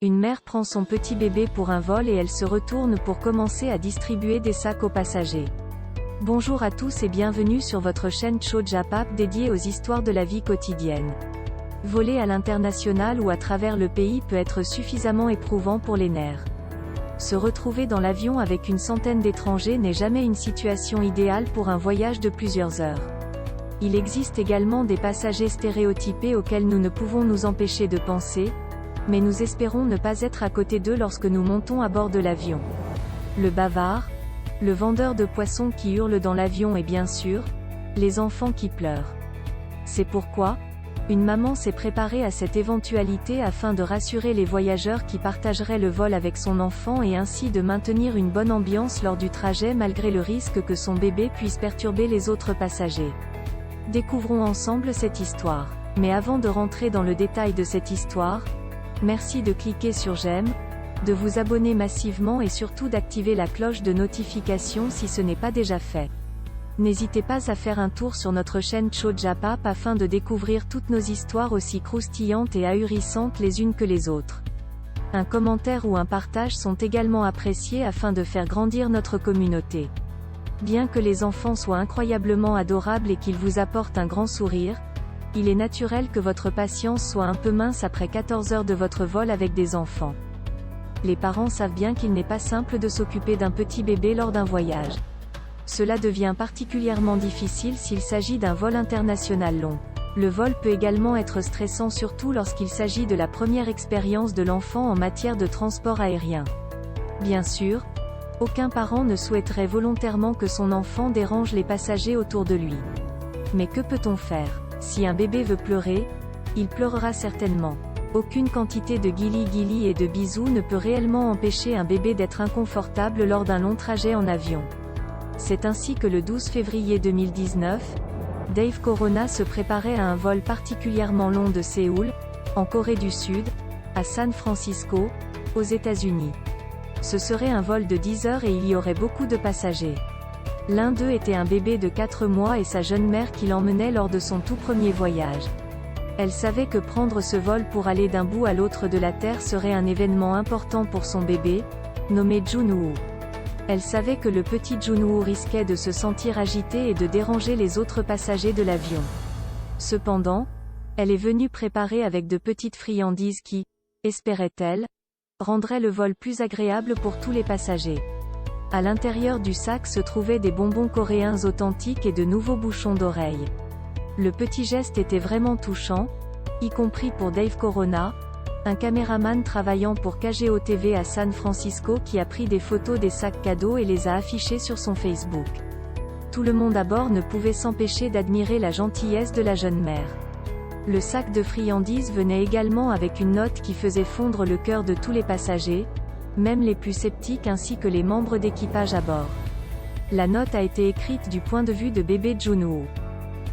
Une mère prend son petit bébé pour un vol et elle se retourne pour commencer à distribuer des sacs aux passagers. Bonjour à tous et bienvenue sur votre chaîne Chojapap dédiée aux histoires de la vie quotidienne. Voler à l'international ou à travers le pays peut être suffisamment éprouvant pour les nerfs. Se retrouver dans l'avion avec une centaine d'étrangers n'est jamais une situation idéale pour un voyage de plusieurs heures. Il existe également des passagers stéréotypés auxquels nous ne pouvons nous empêcher de penser, mais nous espérons ne pas être à côté d'eux lorsque nous montons à bord de l'avion. Le bavard, le vendeur de poissons qui hurle dans l'avion et bien sûr, les enfants qui pleurent. C'est pourquoi, une maman s'est préparée à cette éventualité afin de rassurer les voyageurs qui partageraient le vol avec son enfant et ainsi de maintenir une bonne ambiance lors du trajet malgré le risque que son bébé puisse perturber les autres passagers. Découvrons ensemble cette histoire. Mais avant de rentrer dans le détail de cette histoire, merci de cliquer sur j'aime, de vous abonner massivement et surtout d'activer la cloche de notification si ce n'est pas déjà fait. N'hésitez pas à faire un tour sur notre chaîne Chojapap afin de découvrir toutes nos histoires aussi croustillantes et ahurissantes les unes que les autres. Un commentaire ou un partage sont également appréciés afin de faire grandir notre communauté. Bien que les enfants soient incroyablement adorables et qu'ils vous apportent un grand sourire, il est naturel que votre patience soit un peu mince après 14 heures de votre vol avec des enfants. Les parents savent bien qu'il n'est pas simple de s'occuper d'un petit bébé lors d'un voyage. Cela devient particulièrement difficile s'il s'agit d'un vol international long. Le vol peut également être stressant surtout lorsqu'il s'agit de la première expérience de l'enfant en matière de transport aérien. Bien sûr, aucun parent ne souhaiterait volontairement que son enfant dérange les passagers autour de lui. Mais que peut-on faire ? Si un bébé veut pleurer, il pleurera certainement. Aucune quantité de guili-guili et de bisous ne peut réellement empêcher un bébé d'être inconfortable lors d'un long trajet en avion. C'est ainsi que le 12 février 2019, Dave Corona se préparait à un vol particulièrement long de Séoul, en Corée du Sud, à San Francisco, aux États-Unis. Ce serait un vol de 10 heures et il y aurait beaucoup de passagers. L'un d'eux était un bébé de 4 mois et sa jeune mère qui l'emmenait lors de son tout premier voyage. Elle savait que prendre ce vol pour aller d'un bout à l'autre de la Terre serait un événement important pour son bébé, nommé Junwoo. Elle savait que le petit Junwoo risquait de se sentir agité et de déranger les autres passagers de l'avion. Cependant, elle est venue préparée avec de petites friandises qui, espérait-elle, rendraient le vol plus agréable pour tous les passagers. À l'intérieur du sac se trouvaient des bonbons coréens authentiques et de nouveaux bouchons d'oreilles. Le petit geste était vraiment touchant, y compris pour Dave Corona, un caméraman travaillant pour KGO TV à San Francisco qui a pris des photos des sacs cadeaux et les a affichés sur son Facebook. Tout le monde à bord ne pouvait s'empêcher d'admirer la gentillesse de la jeune mère. Le sac de friandises venait également avec une note qui faisait fondre le cœur de tous les passagers, même les plus sceptiques ainsi que les membres d'équipage à bord. La note a été écrite du point de vue de bébé Junwoo.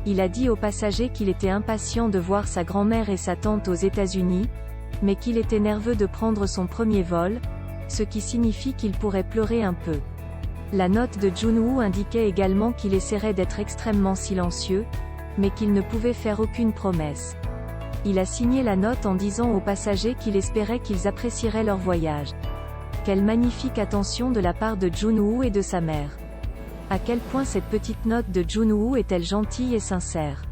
Il a dit aux passagers qu'il était impatient de voir sa grand-mère et sa tante aux États-Unis, mais qu'il était nerveux de prendre son premier vol, ce qui signifie qu'il pourrait pleurer un peu. La note de Junwoo indiquait également qu'il essaierait d'être extrêmement silencieux, mais qu'il ne pouvait faire aucune promesse. Il a signé la note en disant aux passagers qu'il espérait qu'ils apprécieraient leur voyage. Quelle magnifique attention de la part de Junwoo et de sa mère. À quel point cette petite note de Junwoo est-elle gentille et sincère.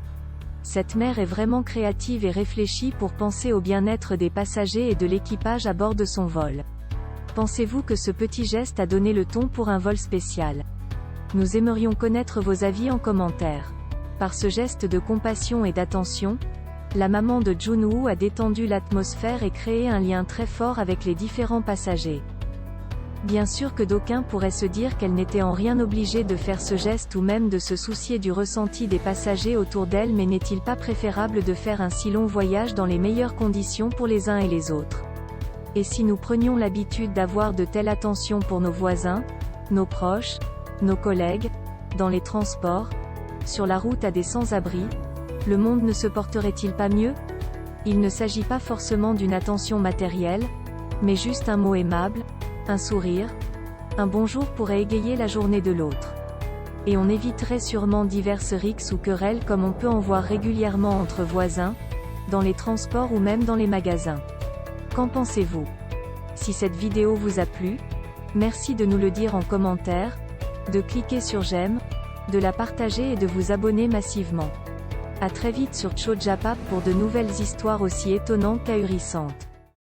Cette mère est vraiment créative et réfléchie pour penser au bien-être des passagers et de l'équipage à bord de son vol. Pensez-vous que ce petit geste a donné le ton pour un vol spécial? Nous aimerions connaître vos avis en commentaire. Par ce geste de compassion et d'attention, la maman de Junwoo a détendu l'atmosphère et créé un lien très fort avec les différents passagers. Bien sûr que d'aucuns pourraient se dire qu'elle n'était en rien obligée de faire ce geste ou même de se soucier du ressenti des passagers autour d'elle, mais n'est-il pas préférable de faire un si long voyage dans les meilleures conditions pour les uns et les autres? Et si nous prenions l'habitude d'avoir de telles attentions pour nos voisins, nos proches, nos collègues, dans les transports, sur la route à des sans-abri, le monde ne se porterait-il pas mieux? Il ne s'agit pas forcément d'une attention matérielle, mais juste un mot aimable, un sourire, un bonjour pourrait égayer la journée de l'autre. Et on éviterait sûrement diverses rixes ou querelles comme on peut en voir régulièrement entre voisins, dans les transports ou même dans les magasins. Qu'en pensez-vous ? Si cette vidéo vous a plu, merci de nous le dire en commentaire, de cliquer sur j'aime, de la partager et de vous abonner massivement. À très vite sur Cho Japap pour de nouvelles histoires aussi étonnantes qu'ahurissantes.